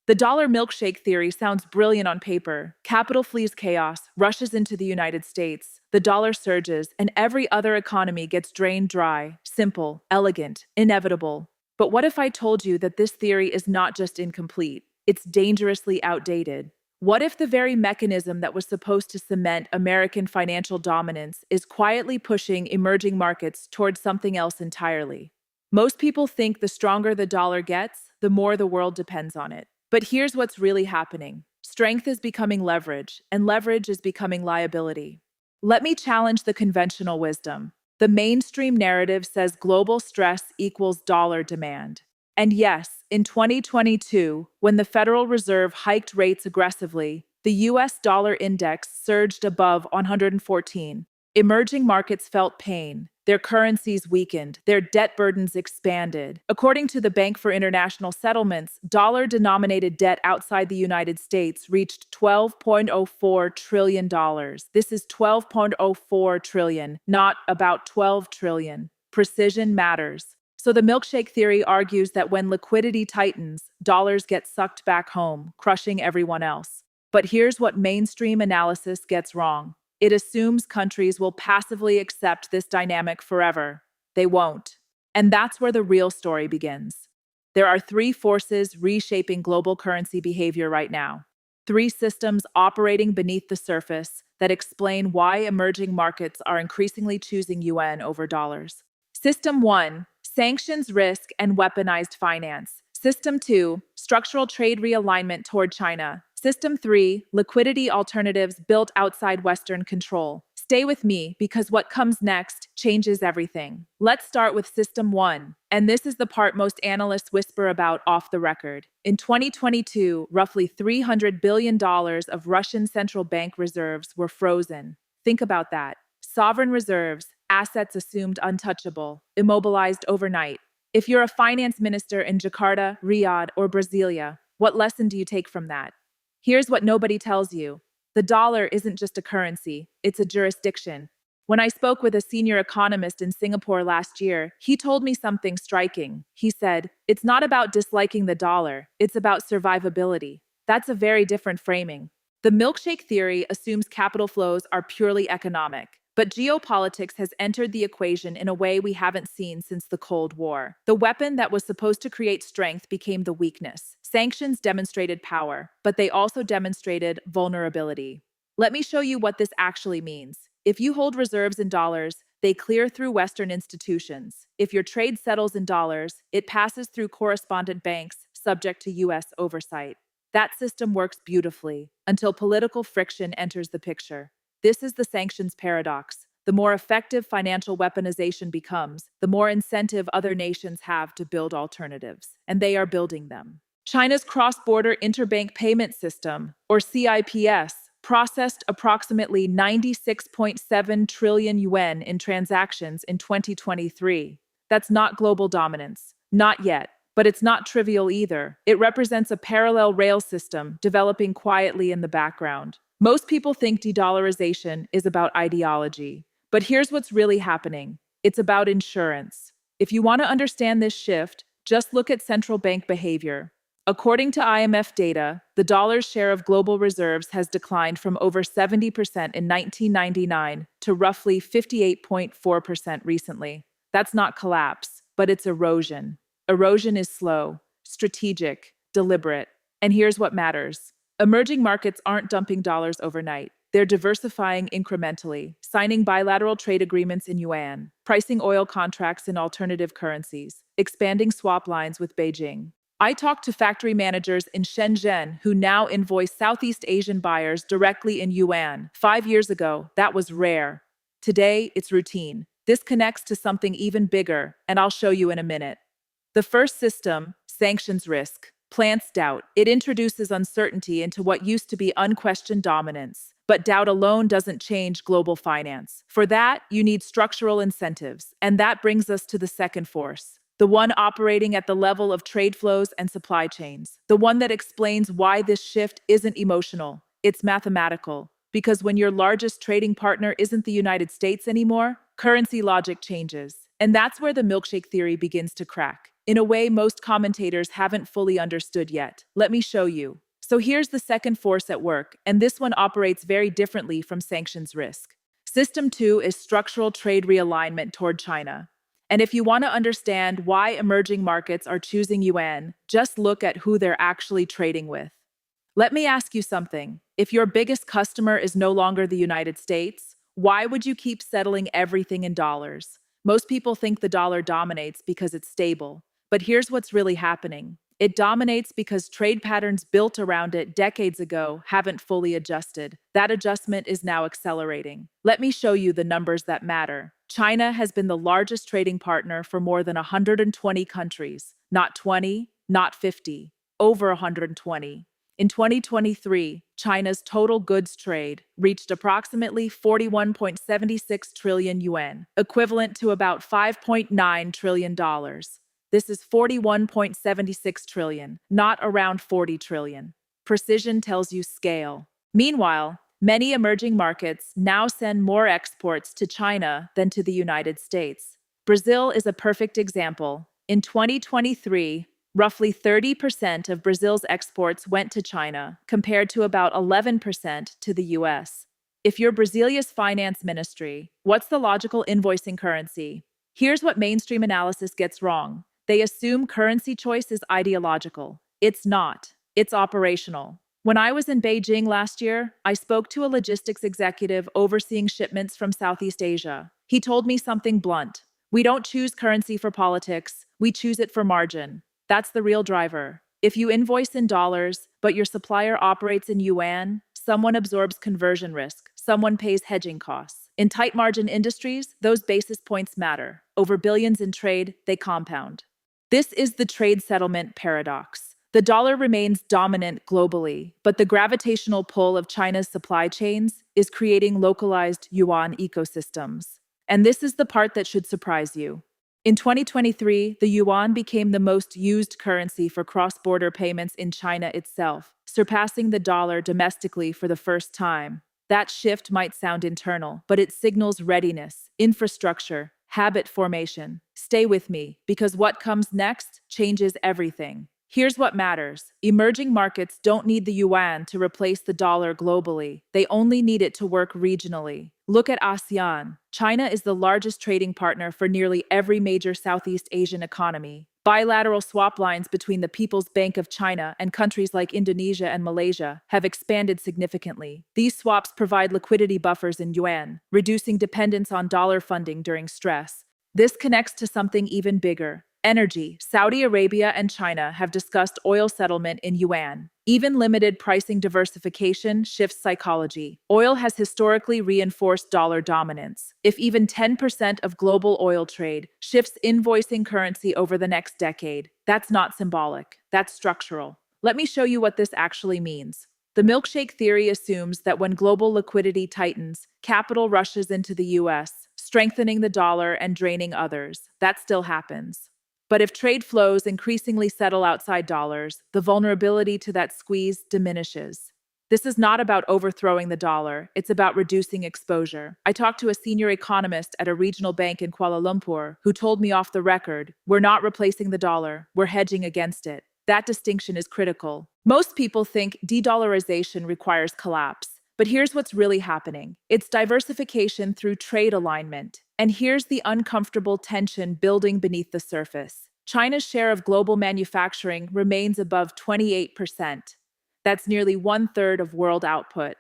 The dollar milkshake theory sounds brilliant on paper. Capital flees chaos, rushes into the United States, the dollar surges, and every other economy gets drained dry. Simple, elegant, inevitable. But what if I told you that this theory is not just incomplete, it's dangerously outdated? What if the very mechanism that was supposed to cement American financial dominance is quietly pushing emerging markets towards something else entirely? Most people think the stronger the dollar gets, the more the world depends on it. But here's what's really happening. Strength is becoming leverage, and leverage is becoming liability. Let me challenge the conventional wisdom. The mainstream narrative says global stress equals dollar demand. And yes, in 2022, when the Federal Reserve hiked rates aggressively, the US dollar index surged above 114. Emerging markets felt pain. Their currencies weakened, their debt burdens expanded. According to the Bank for International Settlements, dollar-denominated debt outside the United States reached $12.04 trillion. This is $12.04 trillion, not about 12 trillion. Precision matters. So the milkshake theory argues that when liquidity tightens, dollars get sucked back home, crushing everyone else. But here's what mainstream analysis gets wrong. It assumes countries will passively accept this dynamic forever. They won't. And that's where the real story begins. There are three forces reshaping global currency behavior right now. Three systems operating beneath the surface that explain why emerging markets are increasingly choosing yuan over dollars. System 1, sanctions risk and weaponized finance. System 2, structural trade realignment toward China. System 3, liquidity alternatives built outside Western control. Stay with me because what comes next changes everything. Let's start with System 1, and this is the part most analysts whisper about off the record. In 2022, roughly $300 billion of Russian central bank reserves were frozen. Think about that. Sovereign reserves, assets assumed untouchable, immobilized overnight. If you're a finance minister in Jakarta, Riyadh, or Brasilia, what lesson do you take from that? Here's what nobody tells you. The dollar isn't just a currency, it's a jurisdiction. When I spoke with a senior economist in Singapore last year, he told me something striking. He said, "It's not about disliking the dollar, it's about survivability." That's a very different framing. The milkshake theory assumes capital flows are purely economic. But geopolitics has entered the equation in a way we haven't seen since the Cold War. The weapon that was supposed to create strength became the weakness. Sanctions demonstrated power, but they also demonstrated vulnerability. Let me show you what this actually means. If you hold reserves in dollars, they clear through Western institutions. If your trade settles in dollars, it passes through correspondent banks subject to US oversight. That system works beautifully until political friction enters the picture. This is the sanctions paradox. The more effective financial weaponization becomes, the more incentive other nations have to build alternatives, and they are building them. China's cross-border interbank payment system, or CIPS, processed approximately 96.7 trillion yuan in transactions in 2023. That's not global dominance. Not yet. But it's not trivial either. It represents a parallel rail system developing quietly in the background. Most people think de-dollarization is about ideology, but here's what's really happening. It's about insurance. If you want to understand this shift, just look at central bank behavior. According to IMF data, the dollar's share of global reserves has declined from over 70% in 1999 to roughly 58.4% recently. That's not collapse, but it's erosion. Erosion is slow, strategic, deliberate. And here's what matters. Emerging markets aren't dumping dollars overnight. They're diversifying incrementally, signing bilateral trade agreements in yuan, pricing oil contracts in alternative currencies, expanding swap lines with Beijing. I talked to factory managers in Shenzhen who now invoice Southeast Asian buyers directly in yuan. 5 years ago, that was rare. Today, it's routine. This connects to something even bigger, and I'll show you in a minute. The first system, sanctions risk, plants doubt. It introduces uncertainty into what used to be unquestioned dominance. But doubt alone doesn't change global finance. For that, you need structural incentives. And that brings us to the second force, the one operating at the level of trade flows and supply chains, the one that explains why this shift isn't emotional, it's mathematical. Because when your largest trading partner isn't the United States anymore, currency logic changes. And that's where the milkshake theory begins to crack. in a way most commentators haven't fully understood yet. Let me show you. So here's the second force at work, and this one operates very differently from sanctions risk. System 2 is structural trade realignment toward China. And if you want to understand why emerging markets are choosing yuan, just look at who they're actually trading with. Let me ask you something. If your biggest customer is no longer the United States, why would you keep settling everything in dollars? Most people think the dollar dominates because it's stable. But here's what's really happening. It dominates because trade patterns built around it decades ago haven't fully adjusted. That adjustment is now accelerating. Let me show you the numbers that matter. China has been the largest trading partner for more than 120 countries. Not 20, not 50, over 120. In 2023, China's total goods trade reached approximately 41.76 trillion yuan, equivalent to about $5.9 trillion. This is 41.76 trillion, not around 40 trillion. Precision tells you scale. Meanwhile, many emerging markets now send more exports to China than to the United States. Brazil is a perfect example. In 2023, roughly 30% of Brazil's exports went to China, compared to about 11% to the US. If you're Brazilia's finance ministry, what's the logical invoicing currency? Here's what mainstream analysis gets wrong. They assume currency choice is ideological. It's not. It's operational. When I was in Beijing last year, I spoke to a logistics executive overseeing shipments from Southeast Asia. He told me something blunt. We don't choose currency for politics, we choose it for margin. That's the real driver. If you invoice in dollars, but your supplier operates in yuan, someone absorbs conversion risk, someone pays hedging costs. In tight margin industries, those basis points matter. Over billions in trade, they compound. This is the trade settlement paradox. The dollar remains dominant globally, but the gravitational pull of China's supply chains is creating localized yuan ecosystems. And this is the part that should surprise you. In 2023, the yuan became the most used currency for cross-border payments in China itself, surpassing the dollar domestically for the first time. That shift might sound internal, but it signals readiness, infrastructure, habit formation. Stay with me, because what comes next changes everything. Here's what matters. Emerging markets don't need the yuan to replace the dollar globally. They only need it to work regionally. Look at ASEAN. China is the largest trading partner for nearly every major Southeast Asian economy. Bilateral swap lines between the People's Bank of China and countries like Indonesia and Malaysia have expanded significantly. These swaps provide liquidity buffers in yuan, reducing dependence on dollar funding during stress. This connects to something even bigger. Energy. Saudi Arabia and China have discussed oil settlement in yuan. Even limited pricing diversification shifts psychology. Oil has historically reinforced dollar dominance. If even 10% of global oil trade shifts invoicing currency over the next decade, that's not symbolic, that's structural. Let me show you what this actually means. The milkshake theory assumes that when global liquidity tightens, capital rushes into the US, strengthening the dollar and draining others. That still happens. But if trade flows increasingly settle outside dollars, the vulnerability to that squeeze diminishes. This is not about overthrowing the dollar, it's about reducing exposure. I talked to a senior economist at a regional bank in Kuala Lumpur who told me off the record, we're not replacing the dollar, we're hedging against it. That distinction is critical. Most people think de-dollarization requires collapse. But here's what's really happening. It's diversification through trade alignment. And here's the uncomfortable tension building beneath the surface. China's share of global manufacturing remains above 28%. That's nearly 1/3 of world output.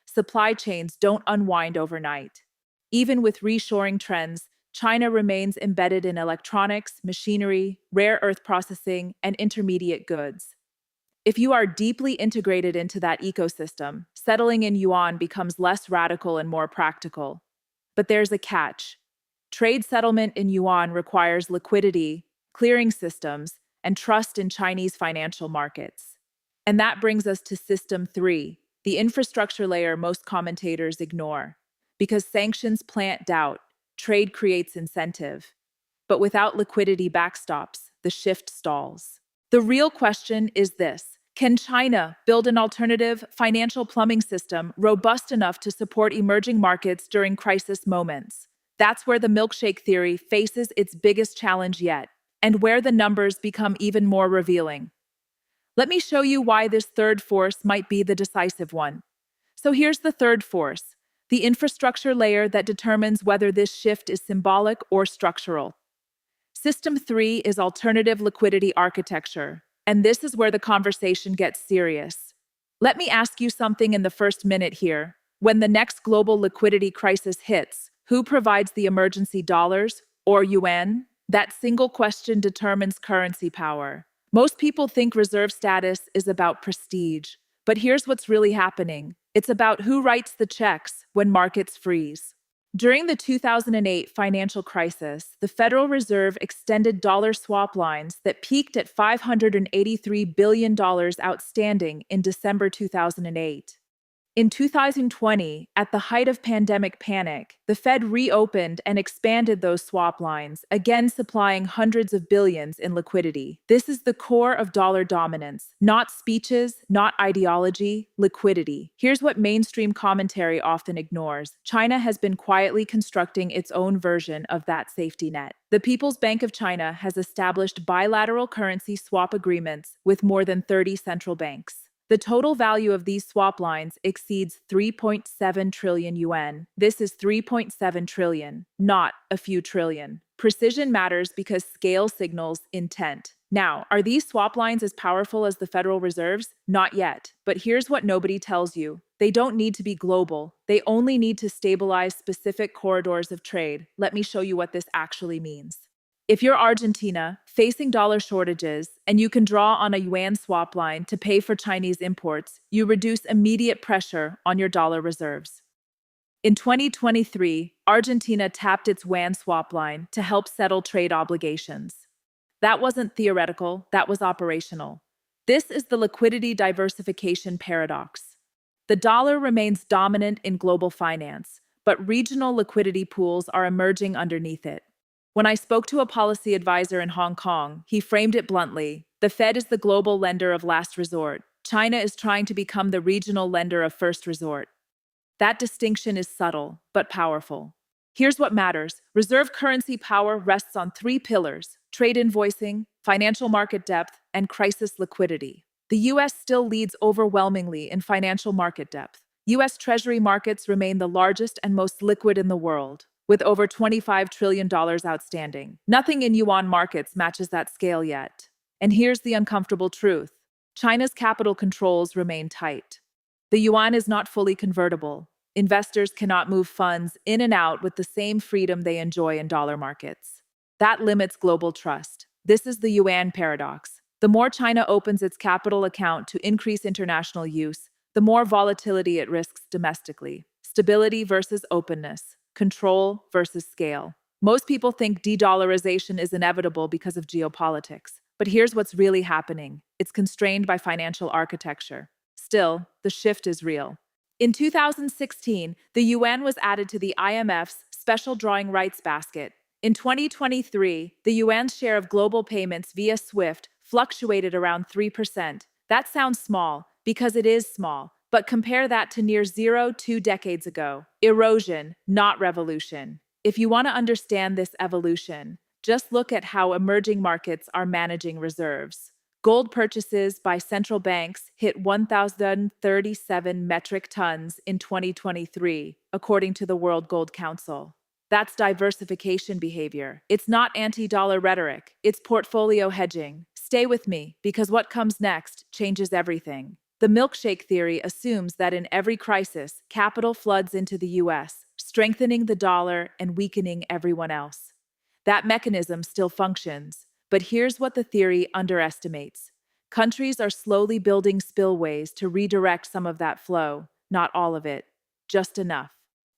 Supply chains don't unwind overnight. Even with reshoring trends, China remains embedded in electronics, machinery, rare earth processing, and intermediate goods. If you are deeply integrated into that ecosystem, settling in yuan becomes less radical and more practical. But there's a catch. Trade settlement in yuan requires liquidity, clearing systems, and trust in Chinese financial markets. And that brings us to System 3, the infrastructure layer most commentators ignore. Because sanctions plant doubt, trade creates incentive. But without liquidity backstops, the shift stalls. The real question is this. Can China build an alternative financial plumbing system robust enough to support emerging markets during crisis moments? That's where the milkshake theory faces its biggest challenge yet. and where the numbers become even more revealing. Let me show you why this third force might be the decisive one. So here's the third force, the infrastructure layer that determines whether this shift is symbolic or structural. System 3 is alternative liquidity architecture, and this is where the conversation gets serious. Let me ask you something in the first minute here. When the next global liquidity crisis hits, who provides the emergency dollars or yuan? That single question determines currency power. Most people think reserve status is about prestige, but here's what's really happening. It's about who writes the checks when markets freeze. During the 2008 financial crisis, the Federal Reserve extended dollar swap lines that peaked at $583 billion outstanding in December 2008. In 2020, at the height of pandemic panic, the Fed reopened and expanded those swap lines, again supplying hundreds of billions in liquidity. This is the core of dollar dominance. Not speeches, not ideology, liquidity. Here's what mainstream commentary often ignores. China has been quietly constructing its own version of that safety net. The People's Bank of China has established bilateral currency swap agreements with more than 30 central banks. The total value of these swap lines exceeds 3.7 trillion yuan. This is 3.7 trillion, not a few trillion. Precision matters because scale signals intent. Now, are these swap lines as powerful as the Federal Reserve's? Not yet. But here's what nobody tells you. They don't need to be global. They only need to stabilize specific corridors of trade. Let me show you what this actually means. If you're Argentina, facing dollar shortages, and you can draw on a yuan swap line to pay for Chinese imports, you reduce immediate pressure on your dollar reserves. In 2023, Argentina tapped its yuan swap line to help settle trade obligations. That wasn't theoretical, that was operational. This is the liquidity diversification paradox. The dollar remains dominant in global finance, but regional liquidity pools are emerging underneath it. When I spoke to a policy advisor in Hong Kong, he framed it bluntly. The Fed is the global lender of last resort. China is trying to become the regional lender of first resort. That distinction is subtle, but powerful. Here's what matters. Reserve currency power rests on three pillars: trade invoicing, financial market depth, and crisis liquidity. The US still leads overwhelmingly in financial market depth. US Treasury markets remain the largest and most liquid in the world, with over $25 trillion outstanding. Nothing in yuan markets matches that scale yet. And here's the uncomfortable truth. China's capital controls remain tight. The yuan is not fully convertible. Investors cannot move funds in and out with the same freedom they enjoy in dollar markets. That limits global trust. This is the yuan paradox. The more China opens its capital account to increase international use, the more volatility it risks domestically. Stability versus openness. Control versus scale. Most people think de-dollarization is inevitable because of geopolitics. But here's what's really happening. It's constrained by financial architecture. Still, the shift is real. In 2016, the yuan was added to the IMF's special drawing rights basket. In 2023, the yuan's share of global payments via SWIFT fluctuated around 3%. That sounds small, because it is small. But compare that to near zero 2 decades ago. Erosion, not revolution. If you want to understand this evolution, just look at how emerging markets are managing reserves. Gold purchases by central banks hit 1,037 metric tons in 2023, according to the World Gold Council. That's diversification behavior. It's not anti-dollar rhetoric, it's portfolio hedging. Stay with me, because what comes next changes everything. The milkshake theory assumes that in every crisis, capital floods into the US, strengthening the dollar and weakening everyone else. That mechanism still functions, but here's what the theory underestimates. Countries are slowly building spillways to redirect some of that flow, not all of it, just enough.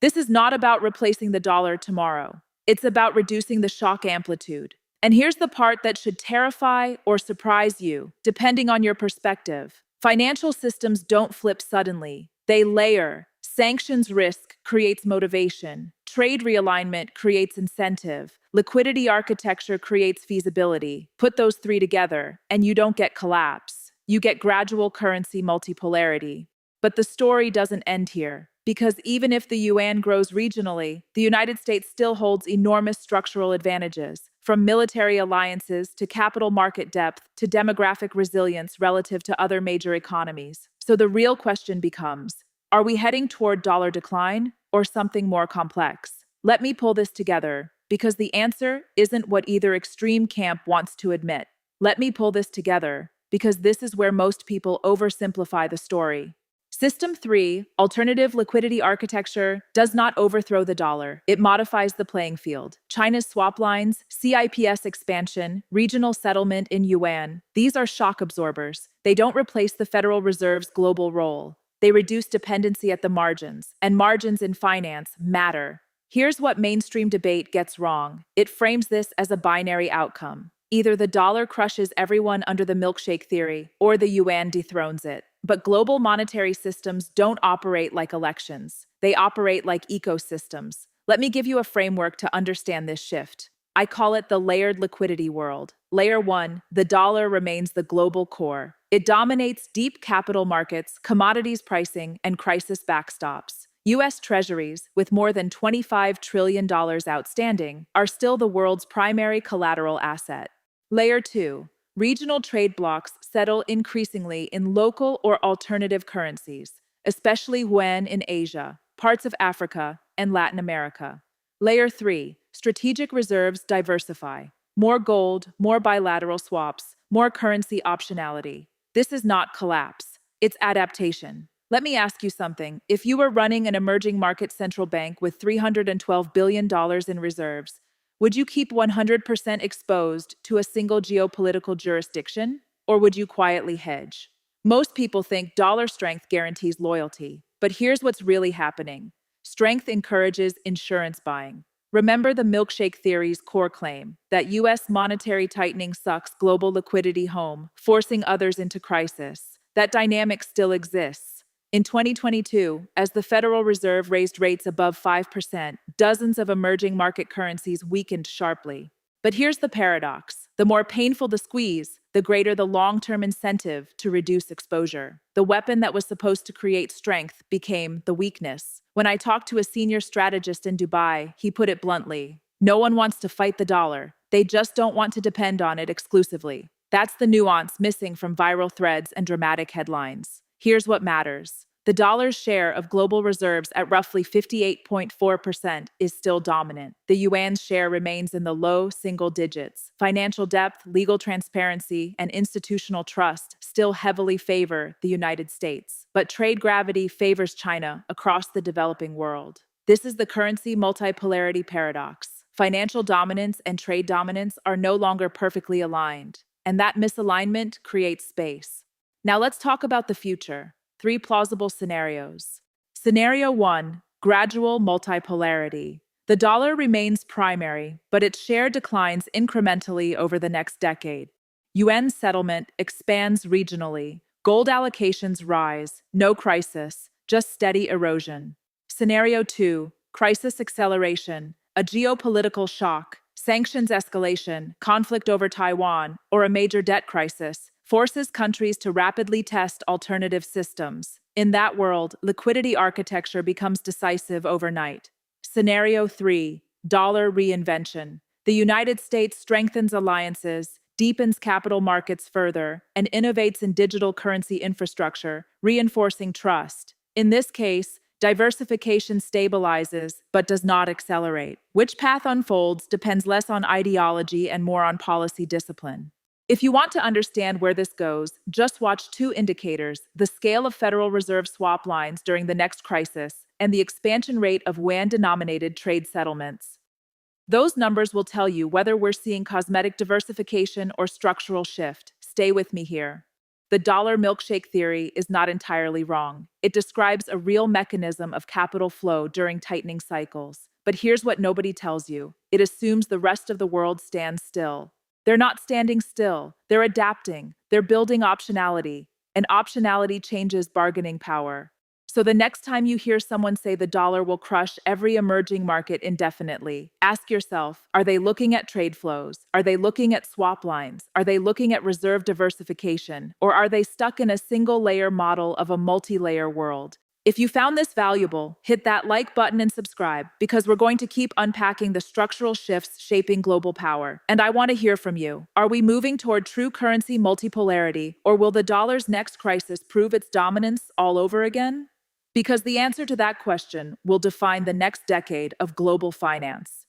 This is not about replacing the dollar tomorrow. It's about reducing the shock amplitude. And here's the part that should terrify or surprise you, depending on your perspective. Financial systems don't flip suddenly. They layer. Sanctions risk creates motivation. Trade realignment creates incentive. Liquidity architecture creates feasibility. Put those three together, and you don't get collapse. You get gradual currency multipolarity. But the story doesn't end here, because even if the yuan grows regionally, the United States still holds enormous structural advantages. from military alliances to capital market depth to demographic resilience relative to other major economies. So the real question becomes, are we heading toward dollar decline or something more complex? Let me pull this together, because the answer isn't what either extreme camp wants to admit. Let me pull this together, because this is where most people oversimplify the story. System 3, alternative liquidity architecture, does not overthrow the dollar. It modifies the playing field. China's swap lines, CIPS expansion, regional settlement in Yuan, these are shock absorbers. They don't replace the Federal Reserve's global role. They reduce dependency at the margins, and margins in finance matter. Here's what mainstream debate gets wrong. It frames this as a binary outcome. Either the dollar crushes everyone under the milkshake theory, or the yuan dethrones it. But global monetary systems don't operate like elections. They operate like ecosystems. Let me give you a framework to understand this shift. I call it the layered liquidity world. Layer 1, the dollar remains the global core. It dominates deep capital markets, commodities pricing, and crisis backstops. U.S. Treasuries, with more than $25 trillion outstanding, are still the world's primary collateral asset. Layer 2, regional trade blocs settle increasingly in local or alternative currencies, especially Yuan in Asia, parts of Africa, and Latin America. Layer 3, strategic reserves diversify. More gold, more bilateral swaps, more currency optionality. This is not collapse, it's adaptation. Let me ask you something. If you were running an emerging market central bank with $312 billion in reserves, would you keep 100% exposed to a single geopolitical jurisdiction, or would you quietly hedge? Most people think dollar strength guarantees loyalty, but here's what's really happening. Strength encourages insurance buying. Remember the milkshake theory's core claim that U.S. monetary tightening sucks global liquidity home, forcing others into crisis. That dynamic still exists. In 2022, as the Federal Reserve raised rates above 5%, dozens of emerging market currencies weakened sharply. But here's the paradox. The more painful the squeeze, the greater the long-term incentive to reduce exposure. The weapon that was supposed to create strength became the weakness. When I talked to a senior strategist in Dubai, he put it bluntly. No one wants to fight the dollar. They just don't want to depend on it exclusively. That's the nuance missing from viral threads and dramatic headlines. Here's what matters. The dollar's share of global reserves at roughly 58.4% is still dominant. The yuan's share remains in the low single digits. Financial depth, legal transparency, and institutional trust still heavily favor the United States. But trade gravity favors China across the developing world. This is the currency multipolarity paradox. Financial dominance and trade dominance are no longer perfectly aligned, and that misalignment creates space. Now let's talk about the future. 3 plausible scenarios. Scenario 1, gradual multipolarity. The dollar remains primary, but its share declines incrementally over the next decade. Yuan settlement expands regionally. Gold allocations rise. No crisis, just steady erosion. Scenario 2, crisis acceleration. A geopolitical shock, sanctions escalation, conflict over Taiwan, or a major debt crisis forces countries to rapidly test alternative systems. In that world, liquidity architecture becomes decisive overnight. Scenario 3, dollar reinvention. The United States strengthens alliances, deepens capital markets further, and innovates in digital currency infrastructure, reinforcing trust. In this case, diversification stabilizes but does not accelerate. Which path unfolds depends less on ideology and more on policy discipline. If you want to understand where this goes, just watch 2 indicators: the scale of Federal Reserve swap lines during the next crisis and the expansion rate of yuan-denominated trade settlements. Those numbers will tell you whether we're seeing cosmetic diversification or structural shift. Stay with me here. The dollar milkshake theory is not entirely wrong. It describes a real mechanism of capital flow during tightening cycles. But here's what nobody tells you. It assumes the rest of the world stands still. They're not standing still. They're adapting. They're building optionality. And optionality changes bargaining power. So the next time you hear someone say the dollar will crush every emerging market indefinitely, ask yourself, are they looking at trade flows? Are they looking at swap lines? Are they looking at reserve diversification? Or are they stuck in a single layer model of a multi-layer world? If you found this valuable, hit that like button and subscribe because we're going to keep unpacking the structural shifts shaping global power. And I want to hear from you. Are we moving toward true currency multipolarity, or will the dollar's next crisis prove its dominance all over again? Because the answer to that question will define the next decade of global finance.